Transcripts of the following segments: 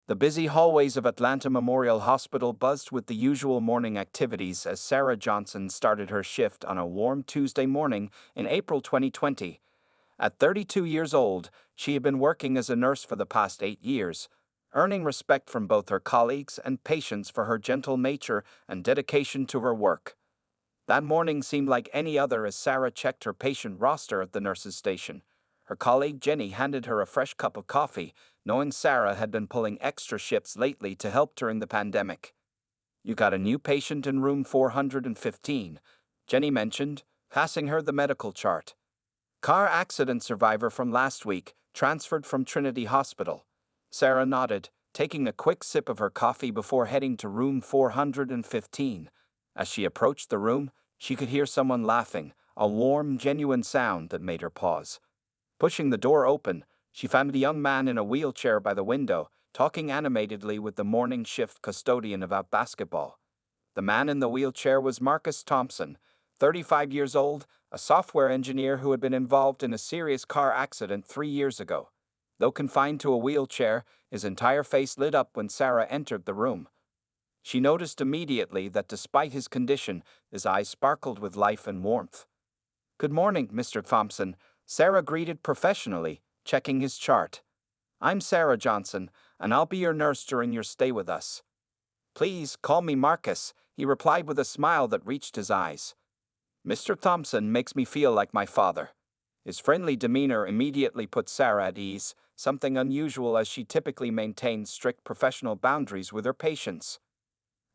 The busy hallways of Atlanta Memorial Hospital buzzed with the usual morning activities as Sarah Johnson started her shift on a warm Tuesday morning in April 2020. At 32 years old, she had been working as a nurse for the past 8 years, earning respect from both her colleagues and patients for her gentle nature and dedication to her work. That morning seemed like any other as Sarah checked her patient roster at the nurse's station. Her colleague Jenny handed her a fresh cup of coffee, knowing Sarah had been pulling extra shifts lately to help during the pandemic. "You got a new patient in room 415, Jenny mentioned, passing her the medical chart. "Car accident survivor from last week, transferred from Trinity Hospital." Sarah nodded, taking a quick sip of her coffee before heading to room 415. As she approached the room, she could hear someone laughing, a warm, genuine sound that made her pause. Pushing the door open, she found a young man in a wheelchair by the window, talking animatedly with the morning shift custodian about basketball. The man in the wheelchair was Marcus Thompson, 35 years old, a software engineer who had been involved in a serious car accident 3 years ago. Though confined to a wheelchair, his entire face lit up when Sarah entered the room. She noticed immediately that despite his condition, his eyes sparkled with life and warmth. "Good morning, Mr. Thompson," Sarah greeted professionally, checking his chart. "I'm Sarah Johnson, and I'll be your nurse during your stay with us." "Please call me Marcus," he replied with a smile that reached his eyes. "Mr. Thompson makes me feel like my father." His friendly demeanor immediately put Sarah at ease, something unusual as she typically maintained strict professional boundaries with her patients.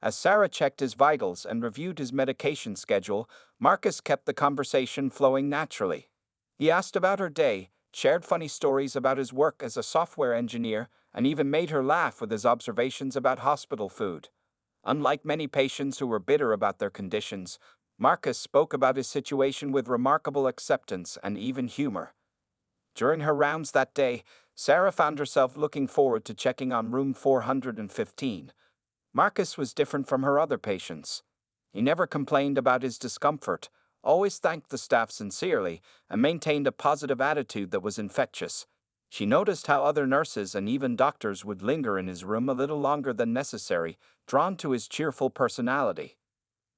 As Sarah checked his vitals and reviewed his medication schedule, Marcus kept the conversation flowing naturally. He asked about her day, shared funny stories about his work as a software engineer, and even made her laugh with his observations about hospital food. Unlike many patients who were bitter about their conditions, Marcus spoke about his situation with remarkable acceptance and even humor. During her rounds that day, Sarah found herself looking forward to checking on room 415. Marcus was different from her other patients. He never complained about his discomfort, always thanked the staff sincerely, and maintained a positive attitude that was infectious. She noticed how other nurses and even doctors would linger in his room a little longer than necessary, drawn to his cheerful personality.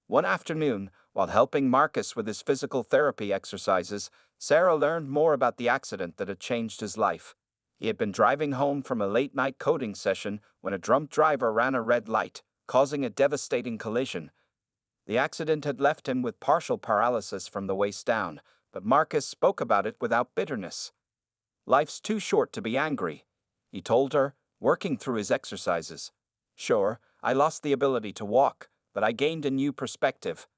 One afternoon, while helping Marcus with his physical therapy exercises, Sarah learned more about the accident that had changed his life. He had been driving home from a late-night coding session when a drunk driver ran a red light, causing a devastating collision. The accident had left him with partial paralysis from the waist down, but Marcus spoke about it without bitterness. "Life's too short to be angry," he told her, working through his exercises. "Sure, I lost the ability to walk, but I gained a new perspective.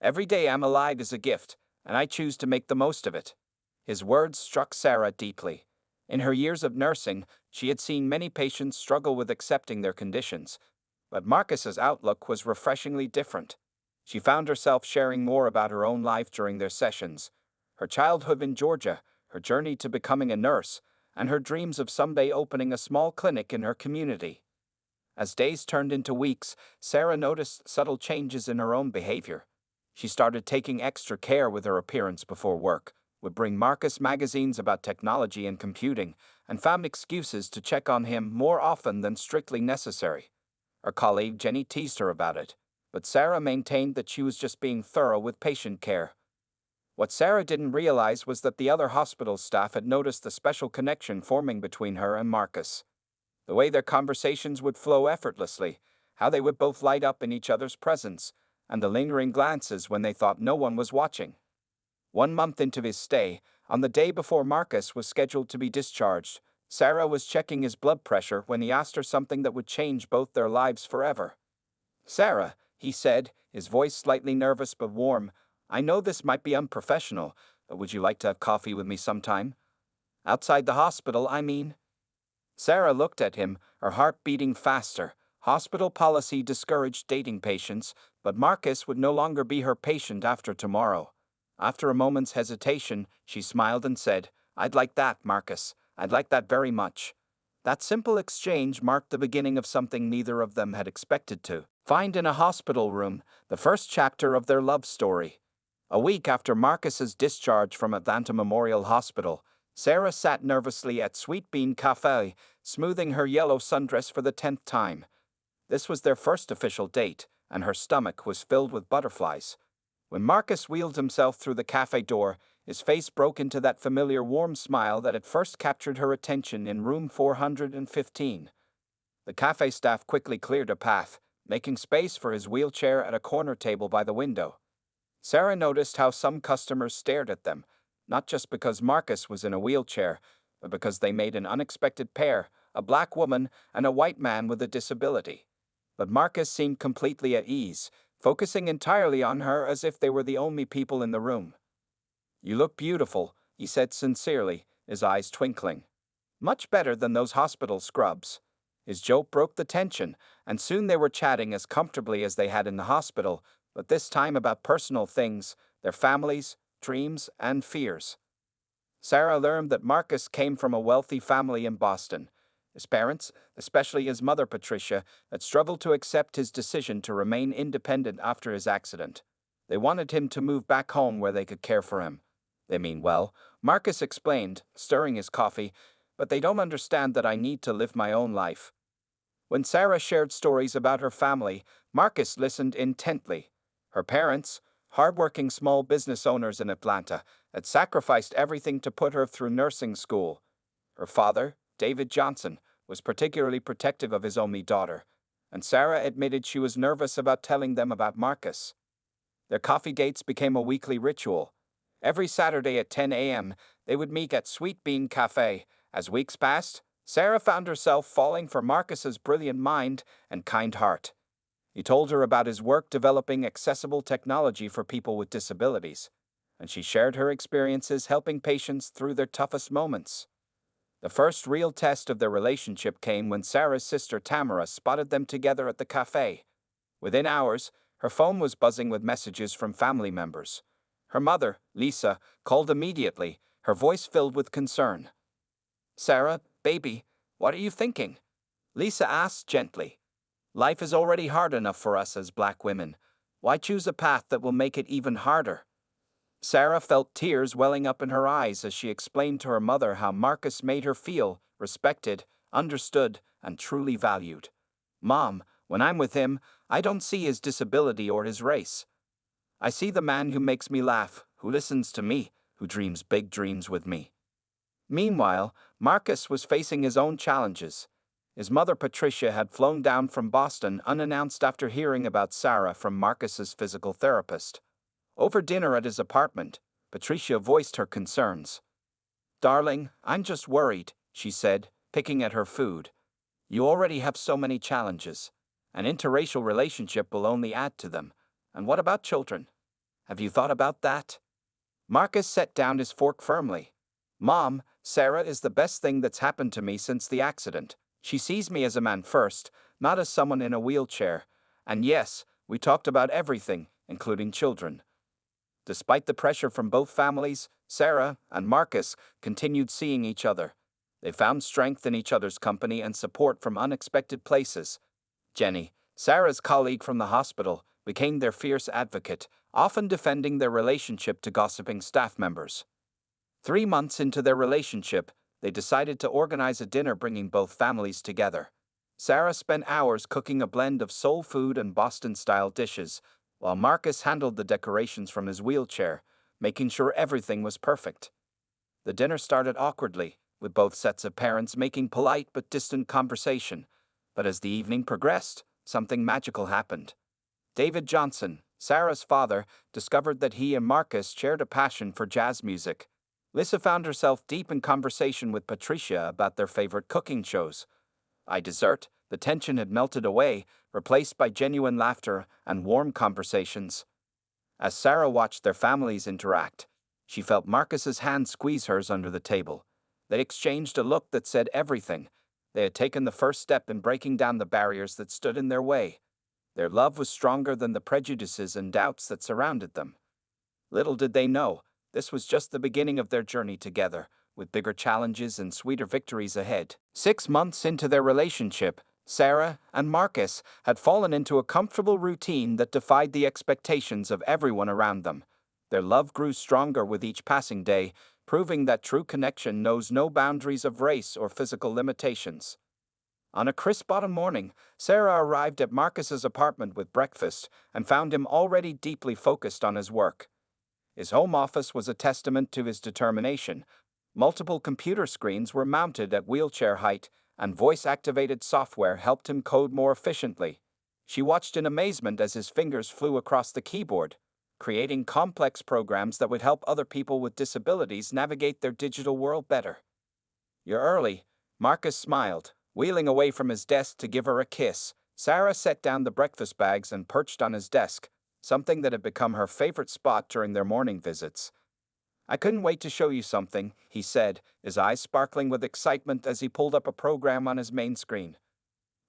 Every day I'm alive is a gift, and I choose to make the most of it." His words struck Sarah deeply. In her years of nursing, she had seen many patients struggle with accepting their conditions, but Marcus's outlook was refreshingly different. She found herself sharing more about her own life during their sessions, her childhood in Georgia, her journey to becoming a nurse, and her dreams of someday opening a small clinic in her community. As days turned into weeks, Sarah noticed subtle changes in her own behavior. She started taking extra care with her appearance before work, would bring Marcus magazines about technology and computing, and found excuses to check on him more often than strictly necessary. Her colleague Jenny teased her about it, but Sarah maintained that she was just being thorough with patient care. What Sarah didn't realize was that the other hospital staff had noticed the special connection forming between her and Marcus. The way their conversations would flow effortlessly, how they would both light up in each other's presence, and the lingering glances when they thought no one was watching. 1 month into his stay, on the day before Marcus was scheduled to be discharged, Sarah was checking his blood pressure when he asked her something that would change both their lives forever. "Sarah," he said, his voice slightly nervous but warm, "I know this might be unprofessional, but would you like to have coffee with me sometime? Outside the hospital, I mean." Sarah looked at him, her heart beating faster. Hospital policy discouraged dating patients, but Marcus would no longer be her patient after tomorrow. After a moment's hesitation, she smiled and said, "I'd like that, Marcus. I'd like that very much." That simple exchange marked the beginning of something neither of them had expected to find in a hospital room, the first chapter of their love story. A week after Marcus's discharge from Atlanta Memorial Hospital, Sarah sat nervously at Sweet Bean Cafe, smoothing her yellow sundress for the 10th time. This was their first official date, and her stomach was filled with butterflies. When Marcus wheeled himself through the cafe door, his face broke into that familiar warm smile that had first captured her attention in room 415. The cafe staff quickly cleared a path, making space for his wheelchair at a corner table by the window. Sarah noticed how some customers stared at them, not just because Marcus was in a wheelchair, but because they made an unexpected pair, a black woman and a white man with a disability. But Marcus seemed completely at ease, focusing entirely on her as if they were the only people in the room. "You look beautiful," he said sincerely, his eyes twinkling. "Much better than those hospital scrubs." His joke broke the tension, and soon they were chatting as comfortably as they had in the hospital, but this time about personal things, their families, dreams, and fears. Sarah learned that Marcus came from a wealthy family in Boston. His parents, especially his mother Patricia, had struggled to accept his decision to remain independent after his accident. They wanted him to move back home where they could care for him. "They mean well," Marcus explained, stirring his coffee, "but they don't understand that I need to live my own life." When Sarah shared stories about her family, Marcus listened intently. Her parents, hardworking small business owners in Atlanta, had sacrificed everything to put her through nursing school. Her father, David Johnson, was particularly protective of his only daughter, and Sarah admitted she was nervous about telling them about Marcus. Their coffee dates became a weekly ritual. Every Saturday at 10 a.m., they would meet at Sweet Bean Cafe. As weeks passed, Sarah found herself falling for Marcus's brilliant mind and kind heart. He told her about his work developing accessible technology for people with disabilities, and she shared her experiences helping patients through their toughest moments. The first real test of their relationship came when Sarah's sister Tamara spotted them together at the cafe. Within hours, her phone was buzzing with messages from family members. Her mother, Lisa, called immediately, her voice filled with concern. "Sarah, baby, what are you thinking?" Lisa asked gently. "Life is already hard enough for us as black women. Why choose a path that will make it even harder?" Sarah felt tears welling up in her eyes as she explained to her mother how Marcus made her feel respected, understood, and truly valued. "Mom, when I'm with him, I don't see his disability or his race. I see the man who makes me laugh, who listens to me, who dreams big dreams with me." Meanwhile, Marcus was facing his own challenges. His mother Patricia had flown down from Boston unannounced after hearing about Sarah from Marcus's physical therapist. Over dinner at his apartment, Patricia voiced her concerns. "Darling, I'm just worried," she said, picking at her food. "You already have so many challenges. An interracial relationship will only add to them. And what about children? Have you thought about that?" Marcus set down his fork firmly. "Mom, Sarah is the best thing that's happened to me since the accident. She sees me as a man first, not as someone in a wheelchair. And yes, we talked about everything, including children." Despite the pressure from both families, Sarah and Marcus continued seeing each other. They found strength in each other's company and support from unexpected places. Jenny, Sarah's colleague from the hospital, became their fierce advocate, often defending their relationship to gossiping staff members. 3 months into their relationship, they decided to organize a dinner bringing both families together. Sarah spent hours cooking a blend of soul food and Boston-style dishes, while Marcus handled the decorations from his wheelchair, making sure everything was perfect. The dinner started awkwardly, with both sets of parents making polite but distant conversation. But as the evening progressed, something magical happened. David Johnson, Sarah's father, discovered that he and Marcus shared a passion for jazz music. Lisa found herself deep in conversation with Patricia about their favorite cooking shows. By dessert, the tension had melted away, replaced by genuine laughter and warm conversations. As Sarah watched their families interact, she felt Marcus's hand squeeze hers under the table. They exchanged a look that said everything. They had taken the first step in breaking down the barriers that stood in their way. Their love was stronger than the prejudices and doubts that surrounded them. Little did they know, this was just the beginning of their journey together, with bigger challenges and sweeter victories ahead. 6 months into their relationship, Sarah and Marcus had fallen into a comfortable routine that defied the expectations of everyone around them. Their love grew stronger with each passing day, proving that true connection knows no boundaries of race or physical limitations. On a crisp autumn morning, Sarah arrived at Marcus's apartment with breakfast and found him already deeply focused on his work. His home office was a testament to his determination. Multiple computer screens were mounted at wheelchair height, and voice-activated software helped him code more efficiently. She watched in amazement as his fingers flew across the keyboard, creating complex programs that would help other people with disabilities navigate their digital world better. "You're early," Marcus smiled, wheeling away from his desk to give her a kiss. Sarah set down the breakfast bags and perched on his desk, something that had become her favorite spot during their morning visits. "I couldn't wait to show you something," he said, his eyes sparkling with excitement as he pulled up a program on his main screen.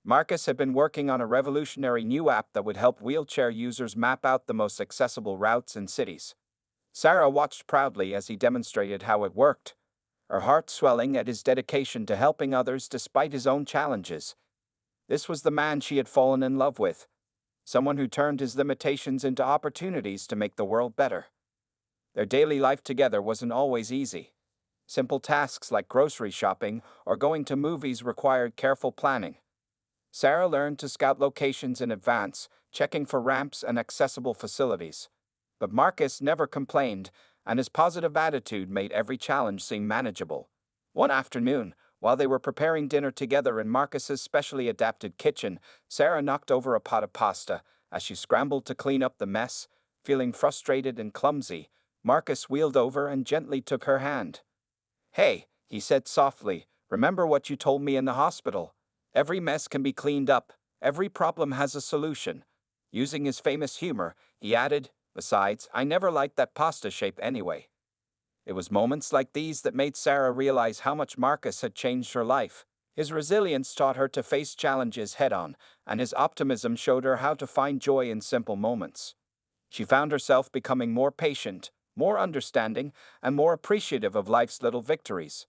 Marcus had been working on a revolutionary new app that would help wheelchair users map out the most accessible routes in cities. Sarah watched proudly as he demonstrated how it worked, her heart swelling at his dedication to helping others despite his own challenges. This was the man she had fallen in love with, someone who turned his limitations into opportunities to make the world better. Their daily life together wasn't always easy. Simple tasks like grocery shopping or going to movies required careful planning. Sarah learned to scout locations in advance, checking for ramps and accessible facilities. But Marcus never complained, and his positive attitude made every challenge seem manageable. One afternoon, while they were preparing dinner together in Marcus's specially adapted kitchen, Sarah knocked over a pot of pasta. As she scrambled to clean up the mess, feeling frustrated and clumsy, Marcus wheeled over and gently took her hand. "Hey," he said softly, "remember what you told me in the hospital? Every mess can be cleaned up. Every problem has a solution." Using his famous humor, he added, "Besides, I never liked that pasta shape anyway." It was moments like these that made Sarah realize how much Marcus had changed her life. His resilience taught her to face challenges head-on, and his optimism showed her how to find joy in simple moments. She found herself becoming more patient, more understanding, and more appreciative of life's little victories.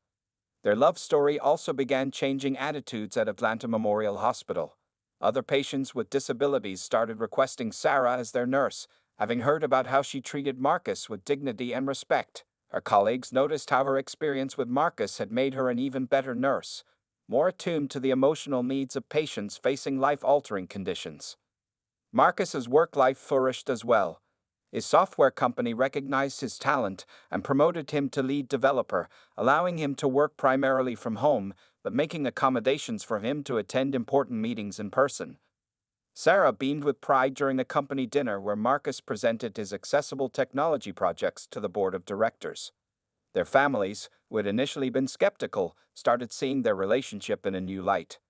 Their love story also began changing attitudes at Atlanta Memorial Hospital. Other patients with disabilities started requesting Sarah as their nurse, having heard about how she treated Marcus with dignity and respect. Her colleagues noticed how her experience with Marcus had made her an even better nurse, more attuned to the emotional needs of patients facing life-altering conditions. Marcus's work life flourished as well. His software company recognized his talent and promoted him to lead developer, allowing him to work primarily from home, but making accommodations for him to attend important meetings in person. Sarah beamed with pride during a company dinner where Marcus presented his accessible technology projects to the board of directors. Their families, who had initially been skeptical, started seeing their relationship in a new light.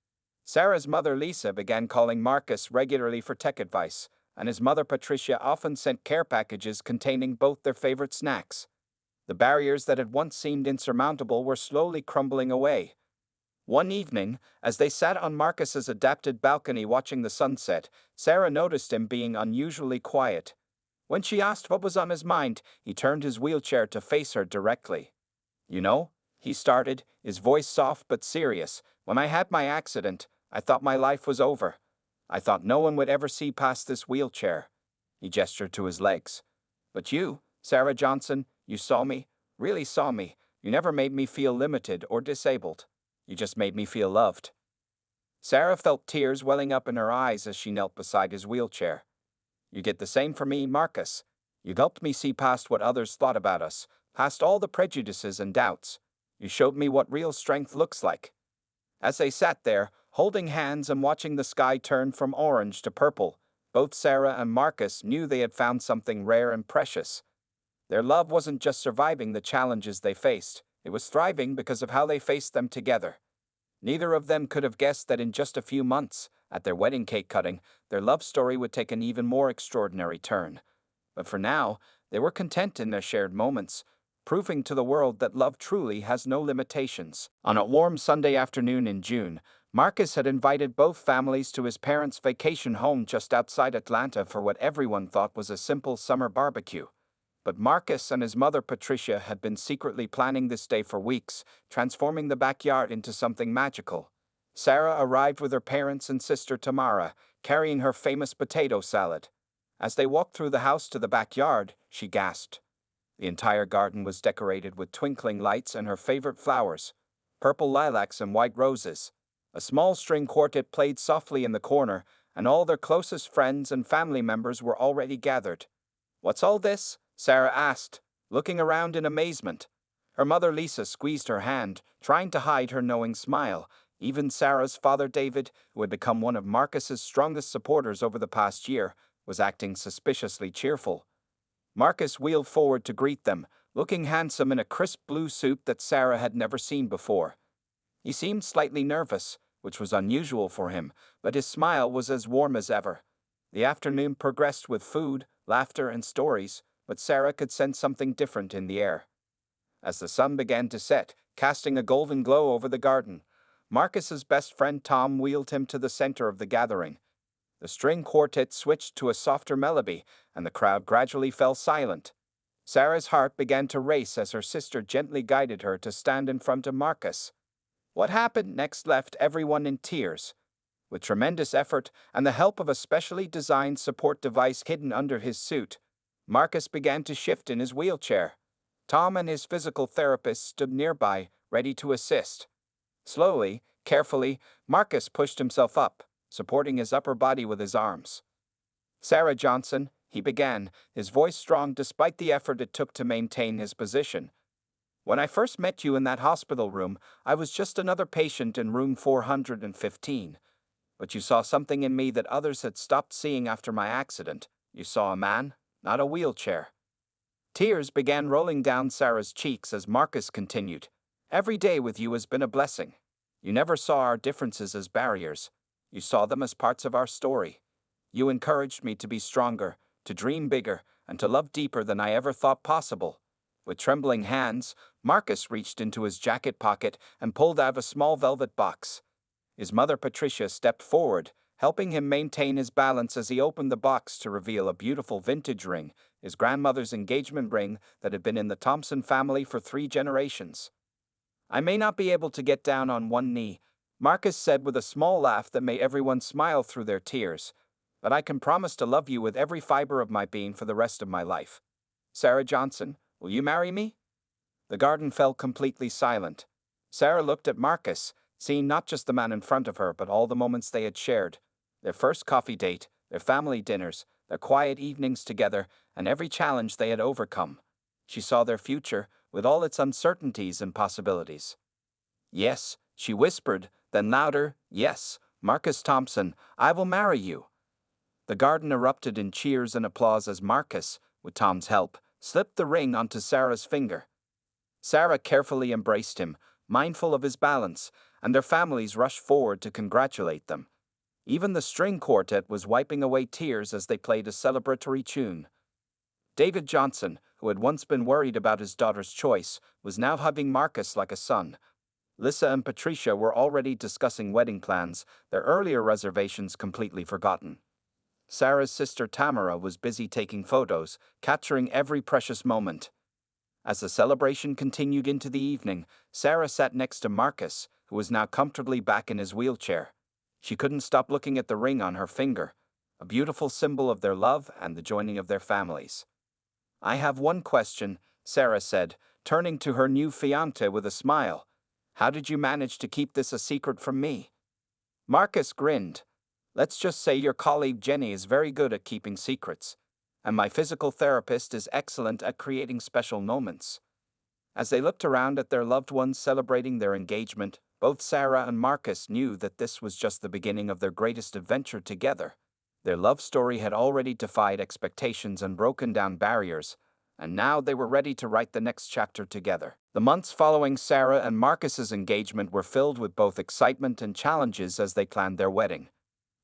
Sarah's mother Lisa began calling Marcus regularly for tech advice, and his mother Patricia often sent care packages containing both their favorite snacks. The barriers that had once seemed insurmountable were slowly crumbling away. One evening, as they sat on Marcus's adapted balcony watching the sunset, Sarah noticed him being unusually quiet. When she asked what was on his mind, he turned his wheelchair to face her directly. "You know," he started, his voice soft but serious, "when I had my accident, I thought my life was over. I thought no one would ever see past this wheelchair." He gestured to his legs. "But you, Sarah Johnson, you saw me, really saw me. You never made me feel limited or disabled. You just made me feel loved." Sarah felt tears welling up in her eyes as she knelt beside his wheelchair. "You did the same for me, Marcus. You helped me see past what others thought about us, past all the prejudices and doubts. You showed me what real strength looks like." As they sat there, holding hands and watching the sky turn from orange to purple, both Sarah and Marcus knew they had found something rare and precious. Their love wasn't just surviving the challenges they faced, it was thriving because of how they faced them together. Neither of them could have guessed that in just a few months, at their wedding cake cutting, their love story would take an even more extraordinary turn. But for now, they were content in their shared moments, proving to the world that love truly has no limitations. On a warm Sunday afternoon in June, Marcus had invited both families to his parents' vacation home just outside Atlanta for what everyone thought was a simple summer barbecue. But Marcus and his mother Patricia had been secretly planning this day for weeks, transforming the backyard into something magical. Sarah arrived with her parents and sister Tamara, carrying her famous potato salad. As they walked through the house to the backyard, she gasped, The entire garden was decorated with twinkling lights and her favorite flowers, purple lilacs and white roses. A small string quartet played softly in the corner, and all their closest friends and family members were already gathered. "What's all this?" Sarah asked, looking around in amazement. Her mother Lisa squeezed her hand, trying to hide her knowing smile. Even Sarah's father David, who had become one of Marcus's strongest supporters over the past year, was acting suspiciously cheerful. Marcus wheeled forward to greet them, looking handsome in a crisp blue suit that Sarah had never seen before. He seemed slightly nervous, which was unusual for him, but his smile was as warm as ever. The afternoon progressed with food, laughter, and stories, but Sarah could sense something different in the air. As the sun began to set, casting a golden glow over the garden, Marcus's best friend Tom wheeled him to the center of the gathering. The string quartet switched to a softer melody, and the crowd gradually fell silent. Sarah's heart began to race as her sister gently guided her to stand in front of Marcus. What happened next left everyone in tears. With tremendous effort and the help of a specially designed support device hidden under his suit, Marcus began to shift in his wheelchair. Tom and his physical therapist stood nearby, ready to assist. Slowly, carefully, Marcus pushed himself up, supporting his upper body with his arms. "Sarah Johnson," he began, his voice strong despite the effort it took to maintain his position. "When I first met you in that hospital room, I was just another patient in room 415. But you saw something in me that others had stopped seeing after my accident. You saw a man, not a wheelchair." Tears began rolling down Sarah's cheeks as Marcus continued. "Every day with you has been a blessing. You never saw our differences as barriers. You saw them as parts of our story. You encouraged me to be stronger, to dream bigger, and to love deeper than I ever thought possible." With trembling hands, Marcus reached into his jacket pocket and pulled out a small velvet box. His mother Patricia stepped forward, helping him maintain his balance as he opened the box to reveal a beautiful vintage ring, his grandmother's engagement ring that had been in the Thompson family for 3 generations. "I may not be able to get down on one knee," Marcus said with a small laugh that made everyone smile through their tears, "but I can promise to love you with every fiber of my being for the rest of my life. Sarah Johnson, will you marry me?" The garden fell completely silent. Sarah looked at Marcus, seeing not just the man in front of her, but all the moments they had shared. Their first coffee date, their family dinners, their quiet evenings together, and every challenge they had overcome. She saw their future, with all its uncertainties and possibilities. "Yes," she whispered, then louder, "Yes, Marcus Thompson, I will marry you." The garden erupted in cheers and applause as Marcus, with Tom's help, slipped the ring onto Sarah's finger. Sarah carefully embraced him, mindful of his balance, and their families rushed forward to congratulate them. Even the string quartet was wiping away tears as they played a celebratory tune. David Johnson, who had once been worried about his daughter's choice, was now hugging Marcus like a son. Lisa and Patricia were already discussing wedding plans, their earlier reservations completely forgotten. Sarah's sister Tamara was busy taking photos, capturing every precious moment. As the celebration continued into the evening, Sarah sat next to Marcus, who was now comfortably back in his wheelchair. She couldn't stop looking at the ring on her finger, a beautiful symbol of their love and the joining of their families. "I have one question," Sarah said, turning to her new fiancé with a smile. "How did you manage to keep this a secret from me?" Marcus grinned. "Let's just say your colleague Jenny is very good at keeping secrets, and my physical therapist is excellent at creating special moments." As they looked around at their loved ones celebrating their engagement, both Sarah and Marcus knew that this was just the beginning of their greatest adventure together. Their love story had already defied expectations and broken down barriers, and now they were ready to write the next chapter together. The months following Sarah and Marcus's engagement were filled with both excitement and challenges as they planned their wedding.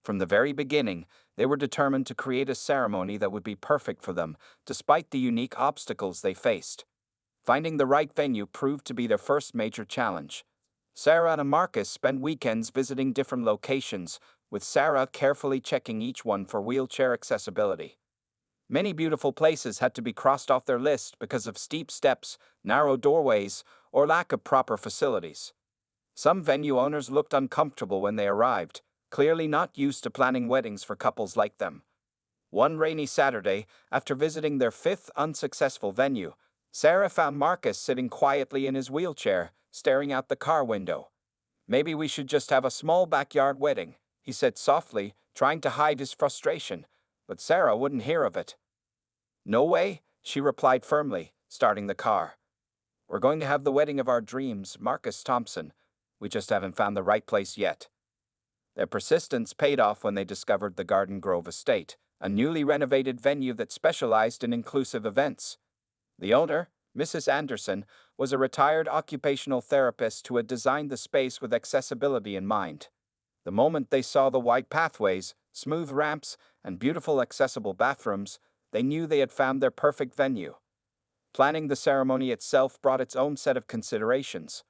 From the very beginning, they were determined to create a ceremony that would be perfect for them, despite the unique obstacles they faced. Finding the right venue proved to be their first major challenge. Sarah and Marcus spent weekends visiting different locations, with Sarah carefully checking each one for wheelchair accessibility. Many beautiful places had to be crossed off their list because of steep steps, narrow doorways, or lack of proper facilities. Some venue owners looked uncomfortable when they arrived, clearly not used to planning weddings for couples like them. One rainy Saturday, after visiting their 5th unsuccessful venue, Sarah found Marcus sitting quietly in his wheelchair, staring out the car window. "Maybe we should just have a small backyard wedding," he said softly, trying to hide his frustration, but Sarah wouldn't hear of it. "No way," she replied firmly, starting the car. "We're going to have the wedding of our dreams, Marcus Thompson. We just haven't found the right place yet." Their persistence paid off when they discovered the Garden Grove Estate, a newly renovated venue that specialized in inclusive events. The owner, Mrs. Anderson, was a retired occupational therapist who had designed the space with accessibility in mind. The moment they saw the wide pathways, smooth ramps, and beautiful accessible bathrooms, they knew they had found their perfect venue. Planning the ceremony itself brought its own set of considerations.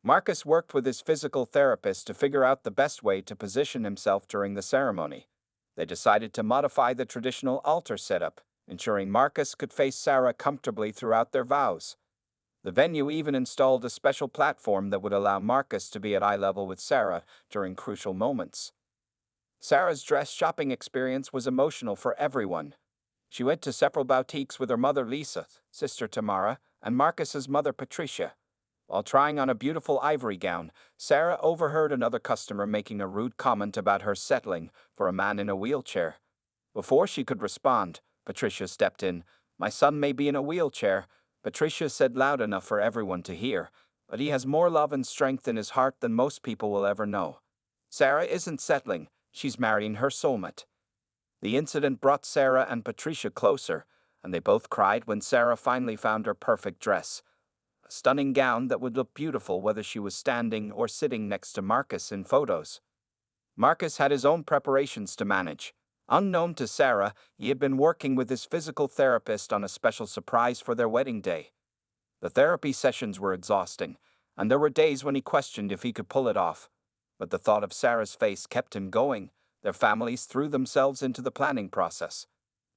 Marcus worked with his physical therapist to figure out the best way to position himself during the ceremony. They decided to modify the traditional altar setup, ensuring Marcus could face Sarah comfortably throughout their vows. The venue even installed a special platform that would allow Marcus to be at eye level with Sarah during crucial moments. Sarah's dress shopping experience was emotional for everyone. She went to several boutiques with her mother Lisa, sister Tamara, and Marcus's mother Patricia. While trying on a beautiful ivory gown, Sarah overheard another customer making a rude comment about her settling for a man in a wheelchair. Before she could respond, Patricia stepped in. "My son may be in a wheelchair," Patricia said loud enough for everyone to hear, "but he has more love and strength in his heart than most people will ever know. Sarah isn't settling, she's marrying her soulmate." The incident brought Sarah and Patricia closer, and they both cried when Sarah finally found her perfect dress. A stunning gown that would look beautiful whether she was standing or sitting next to Marcus in photos. Marcus had his own preparations to manage. Unknown to Sarah, he had been working with his physical therapist on a special surprise for their wedding day. The therapy sessions were exhausting, and there were days when he questioned if he could pull it off. But the thought of Sarah's face kept him going. Their families threw themselves into the planning process.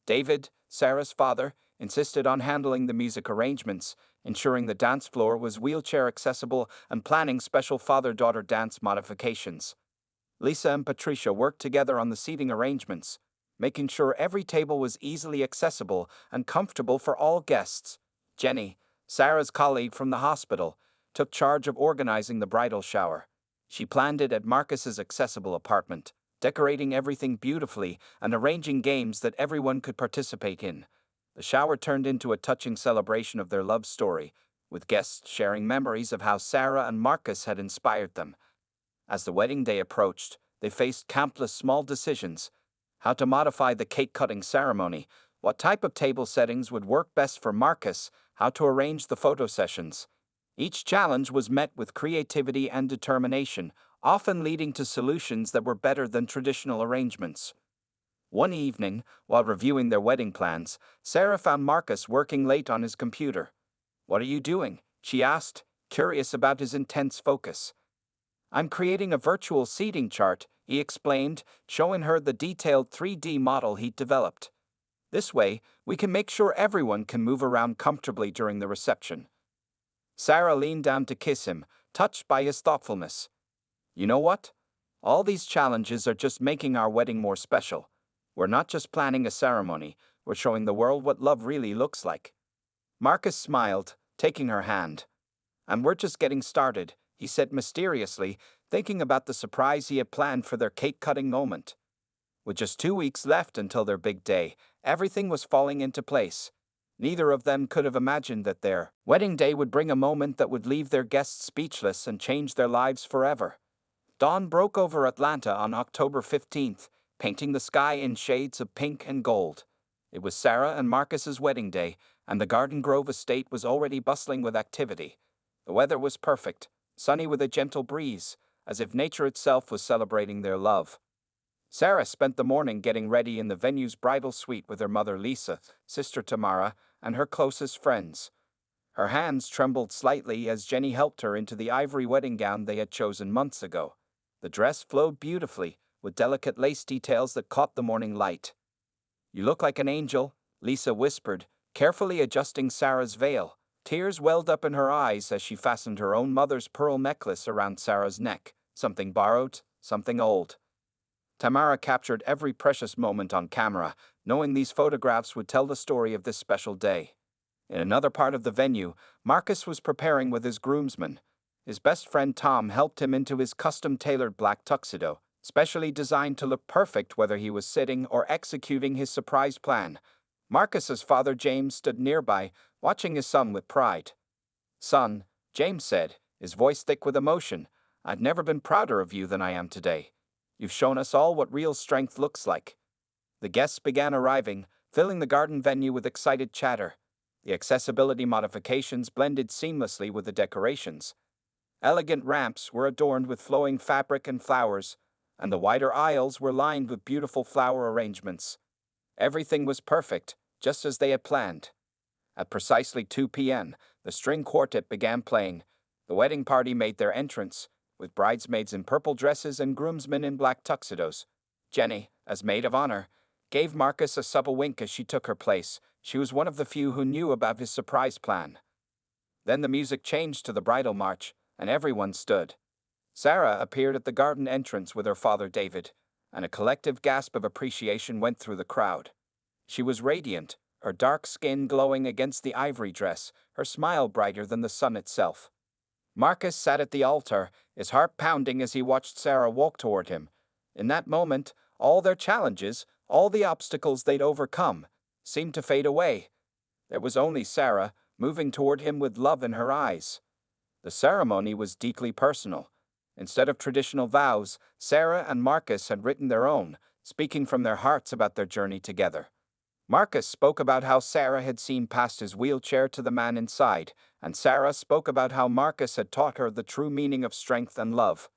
David, Sarah's father, insisted on handling the music arrangements, ensuring the dance floor was wheelchair accessible and planning special father-daughter dance modifications. Lisa and Patricia worked together on the seating arrangements, making sure every table was easily accessible and comfortable for all guests. Jenny, Sarah's colleague from the hospital, took charge of organizing the bridal shower. She planned it at Marcus's accessible apartment, decorating everything beautifully and arranging games that everyone could participate in. The shower turned into a touching celebration of their love story, with guests sharing memories of how Sarah and Marcus had inspired them. As the wedding day approached, they faced countless small decisions: how to modify the cake-cutting ceremony, what type of table settings would work best for Marcus, how to arrange the photo sessions. Each challenge was met with creativity and determination, often leading to solutions that were better than traditional arrangements. One evening, while reviewing their wedding plans, Sarah found Marcus working late on his computer. "What are you doing?" she asked, curious about his intense focus. "I'm creating a virtual seating chart," he explained, showing her the detailed 3D model he'd developed. "This way, we can make sure everyone can move around comfortably during the reception." Sarah leaned down to kiss him, touched by his thoughtfulness. "You know what? All these challenges are just making our wedding more special. We're not just planning a ceremony, we're showing the world what love really looks like." Marcus smiled, taking her hand. "And we're just getting started," he said mysteriously, thinking about the surprise he had planned for their cake-cutting moment. With just 2 weeks left until their big day, everything was falling into place. Neither of them could have imagined that their wedding day would bring a moment that would leave their guests speechless and change their lives forever. Dawn broke over Atlanta on October 15th, painting the sky in shades of pink and gold. It was Sarah and Marcus's wedding day, and the Garden Grove estate was already bustling with activity. The weather was perfect, sunny with a gentle breeze, as if nature itself was celebrating their love. Sarah spent the morning getting ready in the venue's bridal suite with her mother Lisa, sister Tamara, and her closest friends. Her hands trembled slightly as Jenny helped her into the ivory wedding gown they had chosen months ago. The dress flowed beautifully, with delicate lace details that caught the morning light. "You look like an angel," Lisa whispered, carefully adjusting Sarah's veil. Tears welled up in her eyes as she fastened her own mother's pearl necklace around Sarah's neck, something borrowed, something old. Tamara captured every precious moment on camera, knowing these photographs would tell the story of this special day. In another part of the venue, Marcus was preparing with his groomsmen. His best friend Tom helped him into his custom-tailored black tuxedo, specially designed to look perfect whether he was sitting or executing his surprise plan. Marcus's father James stood nearby, watching his son with pride. "Son," James said, his voice thick with emotion, "I've never been prouder of you than I am today. You've shown us all what real strength looks like." The guests began arriving, filling the garden venue with excited chatter. The accessibility modifications blended seamlessly with the decorations. Elegant ramps were adorned with flowing fabric and flowers, and the wider aisles were lined with beautiful flower arrangements. Everything was perfect, just as they had planned. At precisely 2 p.m., the string quartet began playing. The wedding party made their entrance, with bridesmaids in purple dresses and groomsmen in black tuxedos. Jenny, as maid of honor, gave Marcus a subtle wink as she took her place. She was one of the few who knew about his surprise plan. Then the music changed to the bridal march, and everyone stood. Sarah appeared at the garden entrance with her father David, and a collective gasp of appreciation went through the crowd. She was radiant, her dark skin glowing against the ivory dress, her smile brighter than the sun itself. Marcus sat at the altar, his heart pounding as he watched Sarah walk toward him. In that moment, all their challenges, all the obstacles they'd overcome, seemed to fade away. There was only Sarah, moving toward him with love in her eyes. The ceremony was deeply personal. Instead of traditional vows, Sarah and Marcus had written their own, speaking from their hearts about their journey together. Marcus spoke about how Sarah had seen past his wheelchair to the man inside, and Sarah spoke about how Marcus had taught her the true meaning of strength and love.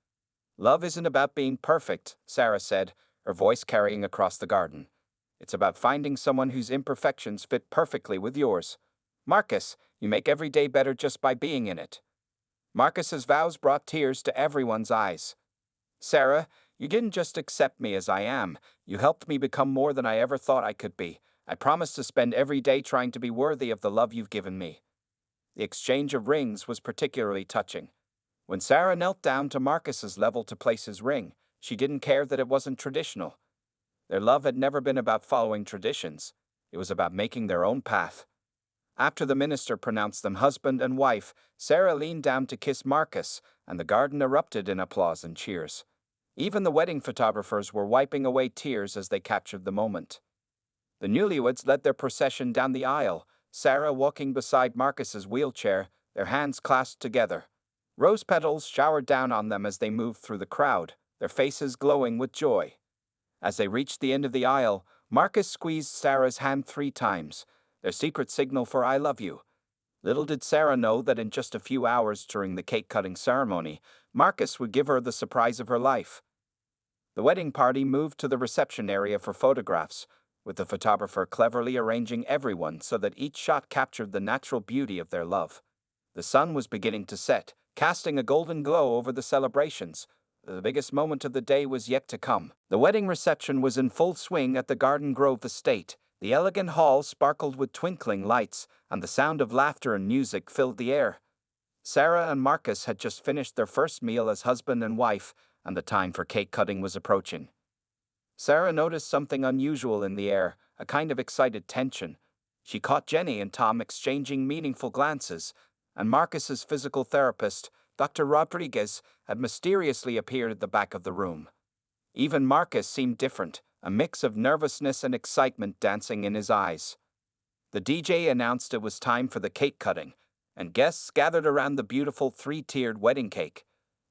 "Love isn't about being perfect," Sarah said, her voice carrying across the garden. "It's about finding someone whose imperfections fit perfectly with yours. Marcus, you make every day better just by being in it." Marcus's vows brought tears to everyone's eyes. "Sarah, you didn't just accept me as I am, you helped me become more than I ever thought I could be. I promise to spend every day trying to be worthy of the love you've given me." The exchange of rings was particularly touching. When Sarah knelt down to Marcus's level to place his ring, she didn't care that it wasn't traditional. Their love had never been about following traditions. It was about making their own path. After the minister pronounced them husband and wife, Sarah leaned down to kiss Marcus, and the garden erupted in applause and cheers. Even the wedding photographers were wiping away tears as they captured the moment. The newlyweds led their procession down the aisle, Sarah walking beside Marcus's wheelchair, their hands clasped together. Rose petals showered down on them as they moved through the crowd, their faces glowing with joy. As they reached the end of the aisle, Marcus squeezed Sarah's hand 3 times, their secret signal for "I love you." Little did Sarah know that in just a few hours during the cake-cutting ceremony, Marcus would give her the surprise of her life. The wedding party moved to the reception area for photographs, with the photographer cleverly arranging everyone so that each shot captured the natural beauty of their love. The sun was beginning to set, casting a golden glow over the celebrations. The biggest moment of the day was yet to come. The wedding reception was in full swing at the Garden Grove estate. The elegant hall sparkled with twinkling lights, and the sound of laughter and music filled the air. Sarah and Marcus had just finished their first meal as husband and wife, and the time for cake cutting was approaching. Sarah noticed something unusual in the air, a kind of excited tension. She caught Jenny and Tom exchanging meaningful glances, and Marcus's physical therapist, Dr. Rodriguez, had mysteriously appeared at the back of the room. Even Marcus seemed different, a mix of nervousness and excitement dancing in his eyes. The DJ announced it was time for the cake cutting, and guests gathered around the beautiful 3-tiered wedding cake.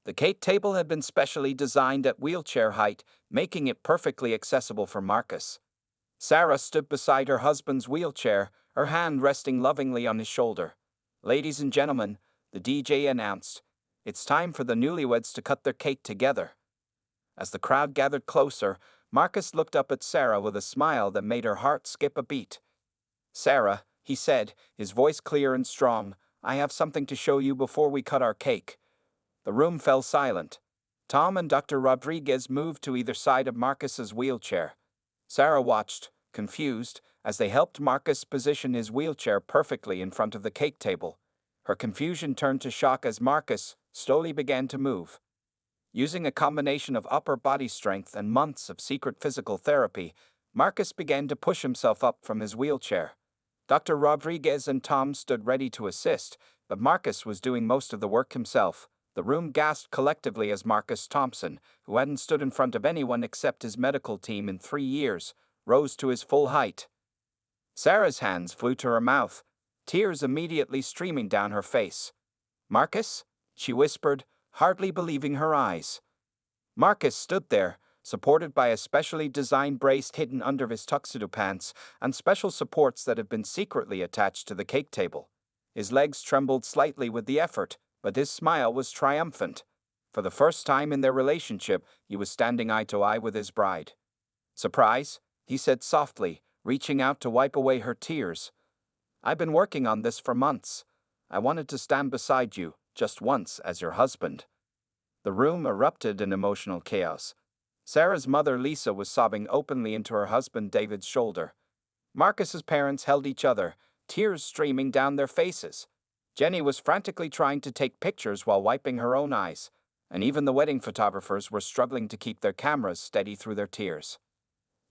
The cake table had been specially designed at wheelchair height, making it perfectly accessible for Marcus. Sarah stood beside her husband's wheelchair, her hand resting lovingly on his shoulder. "Ladies and gentlemen," the DJ announced, "it's time for the newlyweds to cut their cake together." As the crowd gathered closer, Marcus looked up at Sarah with a smile that made her heart skip a beat. "Sarah," he said, his voice clear and strong, "I have something to show you before we cut our cake." The room fell silent. Tom and Dr. Rodriguez moved to either side of Marcus's wheelchair. Sarah watched, confused, as they helped Marcus position his wheelchair perfectly in front of the cake table. Her confusion turned to shock as Marcus slowly began to move. Using a combination of upper body strength and months of secret physical therapy, Marcus began to push himself up from his wheelchair. Dr. Rodriguez and Tom stood ready to assist, but Marcus was doing most of the work himself. The room gasped collectively as Marcus Thompson, who hadn't stood in front of anyone except his medical team in 3 years, rose to his full height. Sarah's hands flew to her mouth, tears immediately streaming down her face. "Marcus?" she whispered, hardly believing her eyes. Marcus stood there, supported by a specially designed brace hidden under his tuxedo pants and special supports that had been secretly attached to the cake table. His legs trembled slightly with the effort, but his smile was triumphant. For the first time in their relationship, he was standing eye to eye with his bride. "Surprise?" he said softly, reaching out to wipe away her tears. "I've been working on this for months. I wanted to stand beside you, just once, as your husband." The room erupted in emotional chaos. Sarah's mother, Lisa, was sobbing openly into her husband David's shoulder. Marcus's parents held each other, tears streaming down their faces. Jenny was frantically trying to take pictures while wiping her own eyes, and even the wedding photographers were struggling to keep their cameras steady through their tears.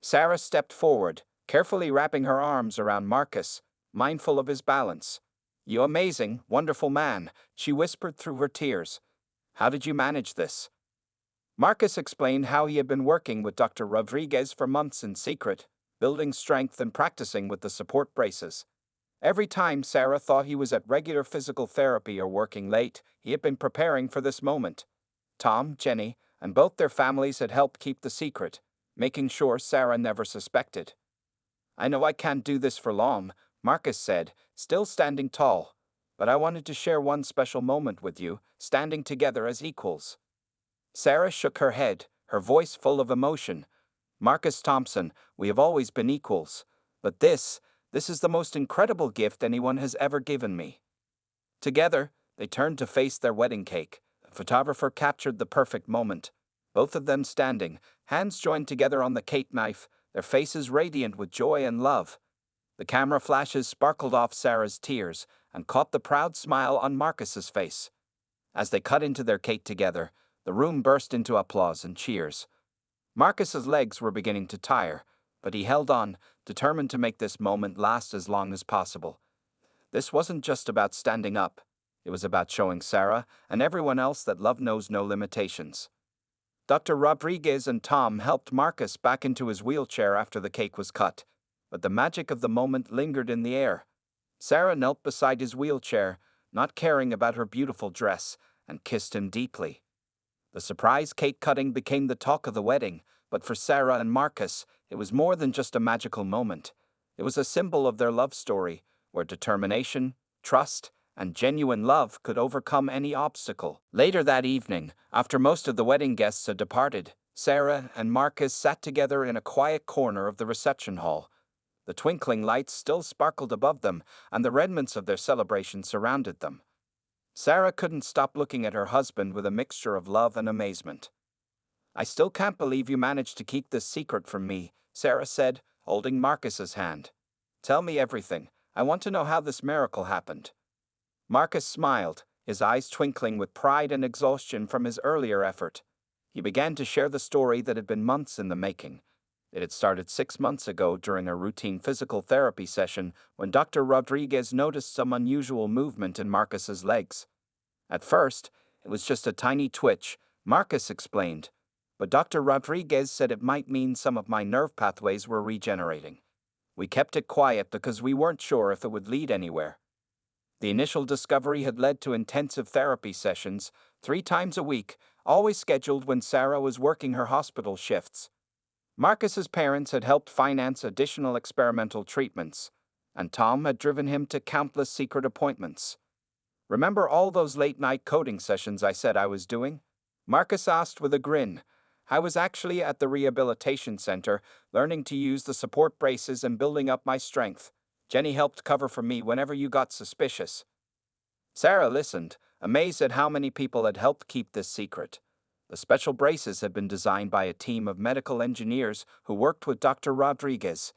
Sarah stepped forward, carefully wrapping her arms around Marcus, mindful of his balance. "You amazing, wonderful man," she whispered through her tears. "How did you manage this?" Marcus explained how he had been working with Dr. Rodriguez for months in secret, building strength and practicing with the support braces. Every time Sarah thought he was at regular physical therapy or working late, he had been preparing for this moment. Tom, Jenny, and both their families had helped keep the secret, making sure Sarah never suspected. "I know I can't do this for long," Marcus said, still standing tall, "but I wanted to share one special moment with you, standing together as equals." Sarah shook her head, her voice full of emotion. "Marcus Thompson, we have always been equals, but this is the most incredible gift anyone has ever given me." Together, they turned to face their wedding cake. The photographer captured the perfect moment. Both of them standing, hands joined together on the cake knife, their faces radiant with joy and love. The camera flashes sparkled off Sarah's tears and caught the proud smile on Marcus's face. As they cut into their cake together, the room burst into applause and cheers. Marcus's legs were beginning to tire, but he held on, determined to make this moment last as long as possible. This wasn't just about standing up. It was about showing Sarah and everyone else that love knows no limitations. Dr. Rodriguez and Tom helped Marcus back into his wheelchair after the cake was cut, but the magic of the moment lingered in the air. Sarah knelt beside his wheelchair, not caring about her beautiful dress, and kissed him deeply. The surprise cake cutting became the talk of the wedding, but for Sarah and Marcus, it was more than just a magical moment. It was a symbol of their love story, where determination, trust, and genuine love could overcome any obstacle. Later that evening, after most of the wedding guests had departed, Sarah and Marcus sat together in a quiet corner of the reception hall. The twinkling lights still sparkled above them, and the remnants of their celebration surrounded them. Sarah couldn't stop looking at her husband with a mixture of love and amazement. "I still can't believe you managed to keep this secret from me," Sarah said, holding Marcus's hand. "Tell me everything. I want to know how this miracle happened." Marcus smiled, his eyes twinkling with pride and exhaustion from his earlier effort. He began to share the story that had been months in the making. It had started 6 months ago during a routine physical therapy session when Dr. Rodriguez noticed some unusual movement in Marcus's legs. At first, it was just a tiny twitch, Marcus explained, but Dr. Rodriguez said it might mean some of my nerve pathways were regenerating. We kept it quiet because we weren't sure if it would lead anywhere. The initial discovery had led to intensive therapy sessions, 3 times a week, always scheduled when Sarah was working her hospital shifts. Marcus's parents had helped finance additional experimental treatments, and Tom had driven him to countless secret appointments. "Remember all those late-night coding sessions I said I was doing?" Marcus asked with a grin. "I was actually at the rehabilitation center, learning to use the support braces and building up my strength. Jenny helped cover for me whenever you got suspicious." Sarah listened, amazed at how many people had helped keep this secret. The special braces had been designed by a team of medical engineers who worked with Dr. Rodriguez.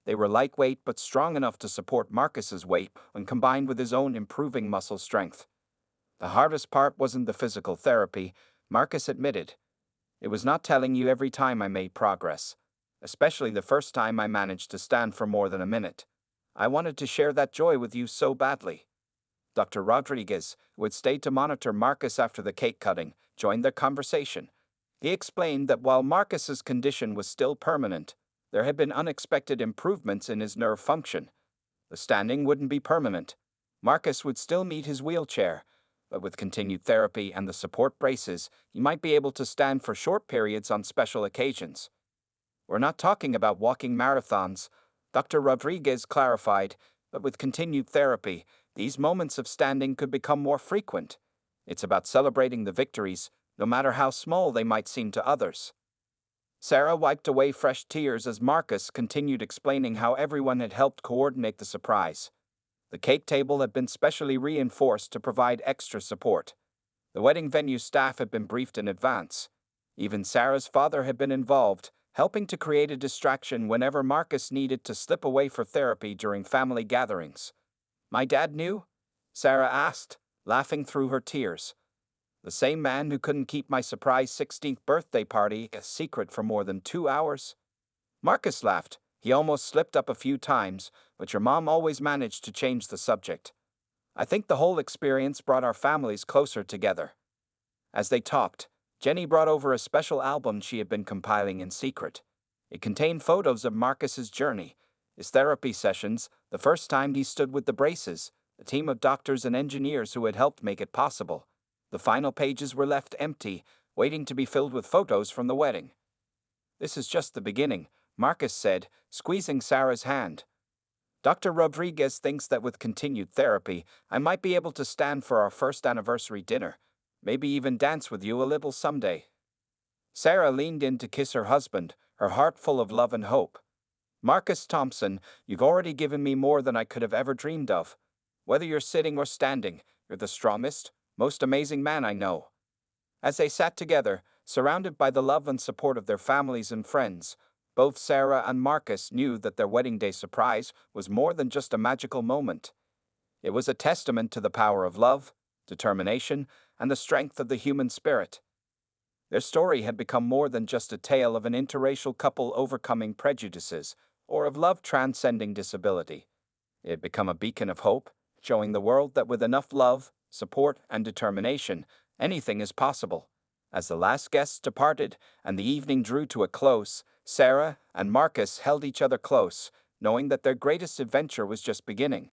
They were lightweight but strong enough to support Marcus's weight when combined with his own improving muscle strength. The hardest part wasn't the physical therapy, Marcus admitted. It was not telling you every time I made progress, especially the first time I managed to stand for more than a minute. I wanted to share that joy with you so badly. Dr. Rodriguez, who had stayed to monitor Marcus after the cake cutting, joined their conversation. He explained that while Marcus's condition was still permanent, there had been unexpected improvements in his nerve function. The standing wouldn't be permanent. Marcus would still need his wheelchair, but with continued therapy and the support braces, he might be able to stand for short periods on special occasions. We're not talking about walking marathons, Dr. Rodriguez clarified, but with continued therapy, these moments of standing could become more frequent. It's about celebrating the victories, no matter how small they might seem to others. Sarah wiped away fresh tears as Marcus continued explaining how everyone had helped coordinate the surprise. The cake table had been specially reinforced to provide extra support. The wedding venue staff had been briefed in advance. Even Sarah's father had been involved, helping to create a distraction whenever Marcus needed to slip away for therapy during family gatherings. My dad knew? Sarah asked, laughing through her tears. The same man who couldn't keep my surprise 16th birthday party a secret for more than 2 hours? Marcus laughed. He almost slipped up a few times, but your mom always managed to change the subject. I think the whole experience brought our families closer together. As they talked, Jenny brought over a special album she had been compiling in secret. It contained photos of Marcus's journey, his therapy sessions, the first time he stood with the braces, the team of doctors and engineers who had helped make it possible. The final pages were left empty, waiting to be filled with photos from the wedding. This is just the beginning, Marcus said, squeezing Sarah's hand. Dr. Rodriguez thinks that with continued therapy, I might be able to stand for our first anniversary dinner, maybe even dance with you a little someday. Sarah leaned in to kiss her husband, her heart full of love and hope. Marcus Thompson, you've already given me more than I could have ever dreamed of. Whether you're sitting or standing, you're the strongest, most amazing man I know. As they sat together, surrounded by the love and support of their families and friends, both Sarah and Marcus knew that their wedding day surprise was more than just a magical moment. It was a testament to the power of love, determination, and the strength of the human spirit. Their story had become more than just a tale of an interracial couple overcoming prejudices, or of love transcending disability. It had become a beacon of hope, showing the world that with enough love, support, and determination, anything is possible. As the last guests departed and the evening drew to a close, Sarah and Marcus held each other close, knowing that their greatest adventure was just beginning.